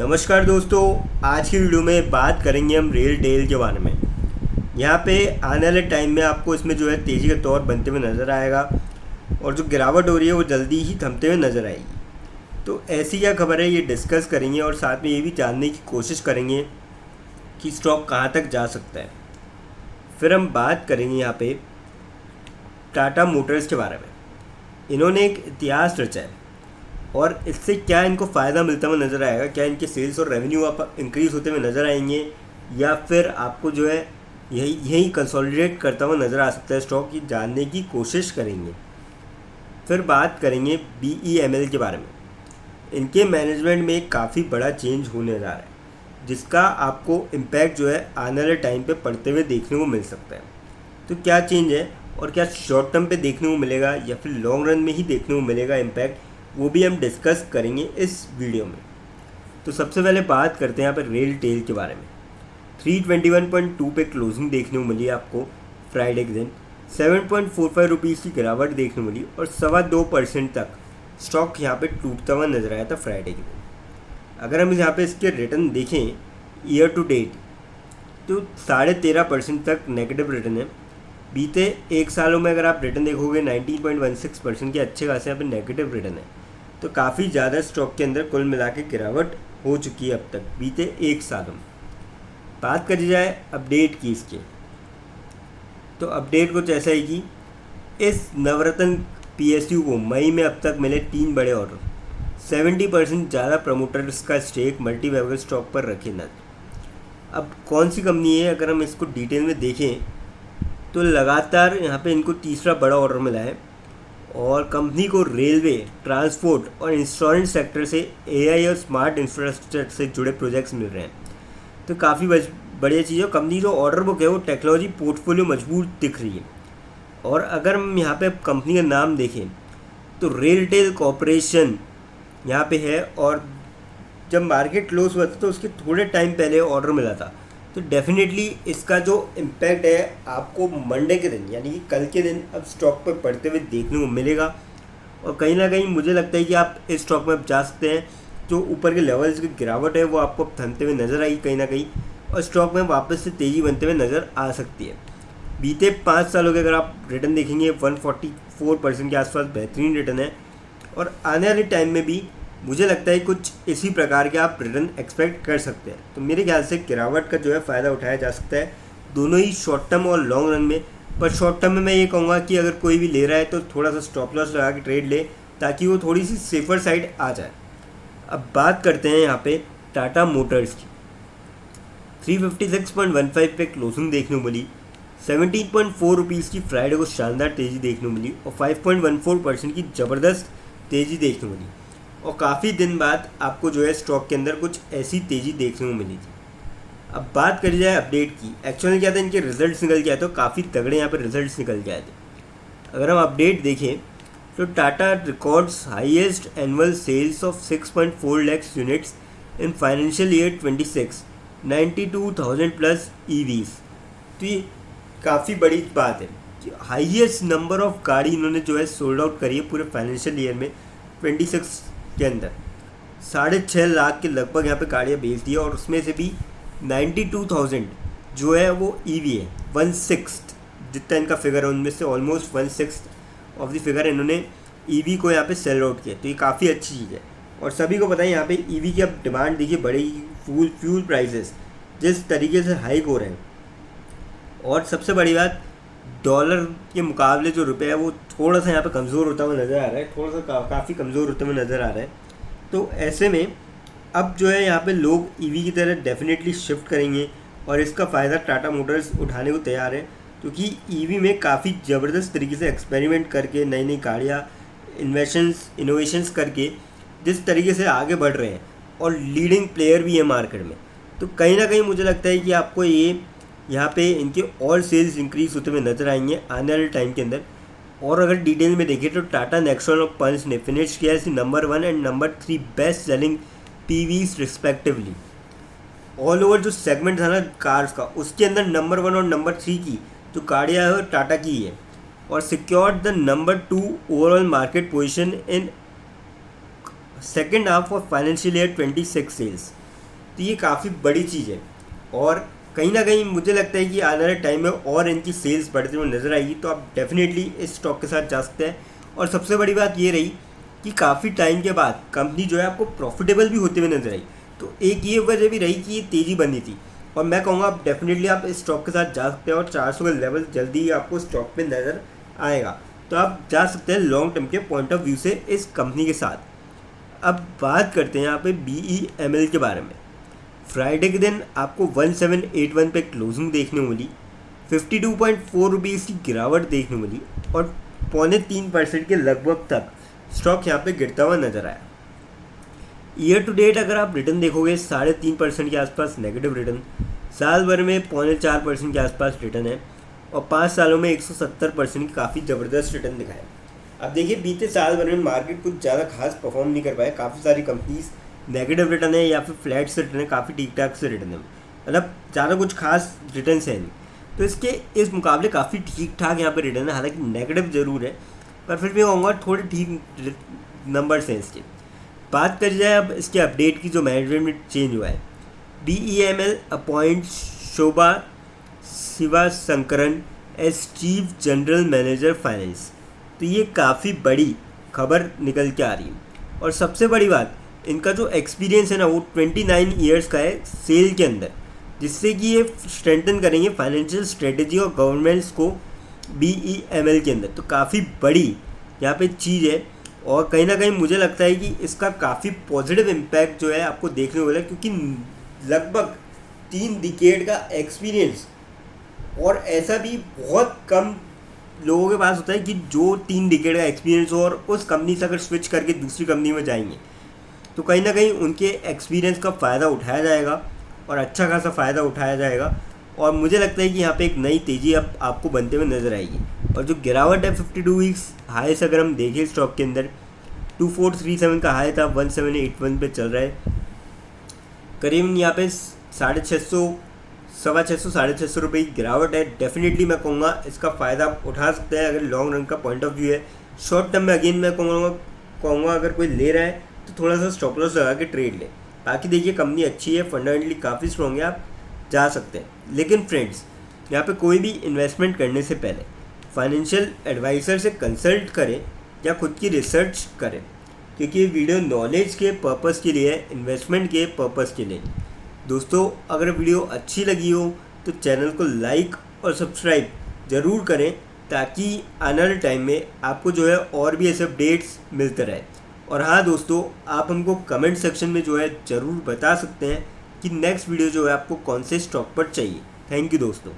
नमस्कार दोस्तों, आज की वीडियो में बात करेंगे हम रेलटेल के बारे में। यहाँ पे आने वाले टाइम में आपको इसमें जो है तेज़ी का दौर बनते हुए नज़र आएगा और जो गिरावट हो रही है वो जल्दी ही थमते हुए नज़र आएगी। तो ऐसी क्या खबर है ये डिस्कस करेंगे और साथ में ये भी जानने की कोशिश करेंगे कि स्टॉक कहाँ तक जा सकता है। फिर हम बात करेंगे यहाँ पे टाटा मोटर्स के बारे में। इन्होंने एक इतिहास रचा है और इससे क्या इनको फ़ायदा मिलता हुआ नज़र आएगा, क्या इनके सेल्स और रेवेन्यू आप इंक्रीज़ होते हुए नज़र आएंगे या फिर आपको जो है यही कंसोलिडेट करता हुआ नज़र आ सकता है स्टॉक, की जानने की कोशिश करेंगे। फिर बात करेंगे BEML के बारे में। इनके मैनेजमेंट में काफ़ी बड़ा चेंज होने जा रहा है जिसका आपको इम्पैक्ट जो है आने वाले टाइम पे पड़ते हुए देखने को मिल सकता है। तो क्या चेंज है और क्या शॉर्ट टर्म पे देखने को मिलेगा या फिर लॉन्ग रन में ही देखने को मिलेगा इम्पैक्ट, वो भी हम डिस्कस करेंगे इस वीडियो में। तो सबसे पहले बात करते हैं यहाँ पर रेलटेल के बारे में। 321.2 पे क्लोजिंग देखने को मिली आपको फ्राइडे के दिन। 7.45 रुपीज़ की गिरावट देखने को मिली और 2.25% तक स्टॉक यहाँ पे टूटता हुआ नजर आया था फ्राइडे के दिन। अगर हम यहाँ पे इसके रिटर्न देखें ईयर टू डेट तो 13.5% तक नेगेटिव रिटर्न है। बीते एक सालों में अगर आप रिटर्न देखोगे 19.16% के अच्छे खासे यहाँ पे नेगेटिव रिटर्न है। तो काफ़ी ज़्यादा स्टॉक के अंदर कुल मिला के गिरावट हो चुकी है अब तक बीते एक सालों में। बात करी जाए अपडेट की इसके, तो अपडेट कुछ ऐसा है कि इस नवरत्न PSU को मई में अब तक मिले 3 बड़े ऑर्डर। 70% ज़्यादा प्रमोटर्स का स्टेक मल्टीवेबल स्टॉक पर रखे न। अब कौन सी कंपनी है, अगर हम इसको डिटेल में देखें तो लगातार यहाँ पे इनको तीसरा बड़ा ऑर्डर मिला है और कंपनी को रेलवे, ट्रांसपोर्ट और इंश्योरेंस सेक्टर से AI और स्मार्ट इंफ्रास्ट्रक्चर से जुड़े प्रोजेक्ट्स मिल रहे हैं। तो काफ़ी बढ़िया चीज़ है। कंपनी जो ऑर्डर बुक है वो टेक्नोलॉजी पोर्टफोलियो मजबूत दिख रही है। और अगर हम यहाँ पे कंपनी का नाम देखें तो रेलटेल कॉरपोरेशन यहाँ पे है और जब मार्केट क्लोज हुआ था तो उसके थोड़े टाइम पहले ऑर्डर मिला था। तो डेफिनेटली इसका जो इम्पैक्ट है आपको मंडे के दिन यानी कि कल के दिन अब स्टॉक पर पड़ते हुए देखने को मिलेगा। और कहीं ना कहीं मुझे लगता है कि आप इस स्टॉक में अब जा सकते हैं। जो ऊपर के लेवल्स की गिरावट है वो आपको अब थमते हुए नज़र आएगी कहीं ना कहीं और स्टॉक में वापस से तेज़ी बनते हुए नज़र आ सकती है। बीते 5 सालों के अगर आप रिटर्न देखेंगे 144% के आसपास बेहतरीन रिटर्न है और आने वाले टाइम में भी मुझे लगता है कुछ इसी प्रकार के आप रिटर्न एक्सपेक्ट कर सकते हैं। तो मेरे ख्याल से गिरावट का जो है फ़ायदा उठाया जा सकता है दोनों ही शॉर्ट टर्म और लॉन्ग रन में। पर शॉर्ट टर्म में मैं ये कहूँगा कि अगर कोई भी ले रहा है तो थोड़ा सा स्टॉप लॉस लगा के ट्रेड ले ताकि वो थोड़ी सी सेफर साइड आ जाए। अब बात करते हैं यहाँ पे टाटा मोटर्स की। 356.15 पे क्लोजिंग देखने को मिली। 17.4 रुपीज़ की फ्राइडे को शानदार तेज़ी देखने को मिली और 5.14% की ज़बरदस्त तेज़ी देखने को मिली और काफ़ी दिन बाद आपको जो है स्टॉक के अंदर कुछ ऐसी तेज़ी देखने को मिली थी। अब बात करी जाए अपडेट की, एक्चुअली क्या था इनके रिजल्ट्स निकल के आए तो काफ़ी तगड़े यहाँ पर रिजल्ट्स निकल के आए थे। अगर हम अपडेट देखें तो Tata records highest annual sales of 6.4 lakhs units in financial year 26, 92,000 plus EVs। तो ये काफ़ी बड़ी बात है कि हाईएस्ट नंबर ऑफ गाड़ी इन्होंने जो है सोल्ड आउट करी है पूरे फाइनेंशियल ईयर में 26 के अंदर। 6.5 लाख के लगभग यहाँ पे गाड़ियाँ बेच दी है और उसमें से भी 92,000 जो है वो EV है। 1/6 जितना इनका फिगर है उनमें से ऑलमोस्ट 1/6 ऑफ द फिगर इन्होंने EV को यहाँ पे सेल आउट किया। तो ये काफ़ी अच्छी चीज़ है और सभी को पता है यहाँ पे EV की अब डिमांड देखिए बढ़ेगी। फ्यूल प्राइसेस जिस तरीके से हाइक हो रहे हैं और सबसे बड़ी बात डॉलर के मुकाबले जो रुपये है वो थोड़ा सा यहाँ पे कमज़ोर होता हुआ नज़र आ रहा है, थोड़ा सा काफ़ी कमज़ोर होते हुए नज़र आ रहा है। तो ऐसे में अब जो है यहाँ पे लोग EV की तरह डेफिनेटली शिफ्ट करेंगे और इसका फ़ायदा टाटा मोटर्स उठाने को तैयार है क्योंकि EV में काफ़ी ज़बरदस्त तरीके से एक्सपेरिमेंट करके नई नई गाड़ियाँ इनोवेशंस करके जिस तरीके से आगे बढ़ रहे हैं और लीडिंग प्लेयर भी है मार्केट में। तो कहीं ना कहीं मुझे लगता है कि आपको ये यहाँ पे इनके और सेल्स इंक्रीज होते हुए नजर आएंगे आने वाले टाइम के अंदर। और अगर डिटेल में देखें तो टाटा नेक्सॉन और पंच ने फिनिश किया है number 1 and number 3 best selling PVs respectively. All over जो सेगमेंट था ना कार्स का उसके अंदर नंबर 1 और नंबर 3 की जो गाड़ियाँ है टाटा की है और secured the number 2 overall market position in second half of financial year 26 sales. तो ये काफ़ी बड़ी चीज़ है और कहीं ना कहीं मुझे लगता है कि आने वाले टाइम में और इनकी सेल्स बढ़ती हुई नज़र आएगी, तो आप डेफिनेटली इस स्टॉक के साथ जा सकते हैं। और सबसे बड़ी बात ये रही कि काफ़ी टाइम के बाद कंपनी जो है आपको प्रॉफिटेबल भी होते हुए नजर आई, तो एक ये वजह भी रही कि ये तेज़ी बनी थी। और मैं कहूँगा आप डेफिनेटली आप इस स्टॉक के साथ जा सकते हैं और 400 का लेवल जल्दी ही आपको स्टॉक पे नज़र आएगा, तो आप जा सकते हैं लॉन्ग टर्म के पॉइंट ऑफ व्यू से इस कंपनी के साथ। अब बात करते हैं यहाँ पे BEML के बारे में। फ्राइडे के दिन आपको 1781 पे क्लोजिंग देखने को मिली, 52.4 रुपीज़ की गिरावट देखने को मिली और 3.25% के लगभग तक स्टॉक यहाँ पे गिरता हुआ नजर आया। ईयर टू डेट अगर आप रिटर्न देखोगे 3.5% के आसपास नेगेटिव रिटर्न, साल भर में 4.5% के आसपास रिटर्न है और 5 सालों में 170% की काफ़ी ज़बरदस्त रिटर्न दिखाया। अब देखिए बीते साल भर में मार्केट कुछ ज़्यादा खास परफॉर्म नहीं कर पाए, काफ़ी सारी कंपनीज नेगेटिव रिटर्न है या फिर फ्लैट से रिटर्न है, काफ़ी ठीक ठाक से रिटर्न है, मतलब ज़्यादा कुछ खास रिटर्न है नहीं। तो इसके इस मुकाबले काफ़ी ठीक ठाक यहाँ पे रिटर्न है, हालांकि नेगेटिव ज़रूर है पर फिर भी कहूँगा थोड़े ठीक नंबर्स हैं इसके। बात करी जाए अब इसके अपडेट की, जो मैनेजमेंट में चेंज हुआ है, BEML appoint Shobha Shivashankaran as chief general manager finance. तो ये काफ़ी बड़ी खबर निकल के आ रही है और सबसे बड़ी बात इनका जो एक्सपीरियंस है ना वो 29 ईयर्स का है सेल के अंदर, जिससे कि ये स्ट्रेंथन करेंगे फाइनेंशियल स्ट्रेटेजी और गवर्नमेंट्स को BEML के अंदर। तो काफ़ी बड़ी यहाँ पे चीज़ है और कहीं ना कहीं मुझे लगता है कि इसका काफ़ी पॉजिटिव इम्पैक्ट जो है आपको देखने को मिला, क्योंकि लगभग 3 डिकेड का एक्सपीरियंस और ऐसा भी बहुत कम लोगों के पास होता है कि जो 3 डिकेड का एक्सपीरियंस हो और उस कंपनी से अगर स्विच करके दूसरी कंपनी में जाएंगे, तो कहीं ना कहीं उनके एक्सपीरियंस का फ़ायदा उठाया जाएगा और अच्छा खासा फ़ायदा उठाया जाएगा। और मुझे लगता है कि यहाँ पे एक नई तेज़ी अब आपको बनते हुए नज़र आएगी। और जो गिरावट है 52 वीक्स हाई से अगर हम देखें स्टॉक के अंदर, 2437 का हाई था, 1781 पे चल रहा है, करीबन यहाँ पे 650 650 रुपये की गिरावट है। डेफिनेटली मैं कहूँगा इसका फ़ायदा आप उठा सकते हैं अगर लॉन्ग रन का पॉइंट ऑफ व्यू है। शॉर्ट टर्म में अगेन मैं कहूँगा अगर कोई ले रहा है तो थोड़ा सा स्टॉप लॉस लगा के ट्रेड ले। बाकी देखिए कंपनी अच्छी है, फंडामेंटली काफ़ी स्ट्रॉन्ग है, आप जा सकते हैं। लेकिन फ्रेंड्स यहाँ पे कोई भी इन्वेस्टमेंट करने से पहले फाइनेंशियल एडवाइज़र से कंसल्ट करें या खुद की रिसर्च करें, क्योंकि ये वीडियो नॉलेज के पर्पज़ के लिए है, इन्वेस्टमेंट के पर्पज़ के लिए। दोस्तों अगर वीडियो अच्छी लगी हो तो चैनल को लाइक और सब्सक्राइब ज़रूर करें, ताकि आने वाले टाइम में आपको जो है और भी ऐसे अपडेट्स मिलते रहे। और हाँ दोस्तों, आप हमको कमेंट सेक्शन में जो है ज़रूर बता सकते हैं कि नेक्स्ट वीडियो जो है आपको कौन से स्टॉक पर चाहिए। थैंक यू दोस्तों।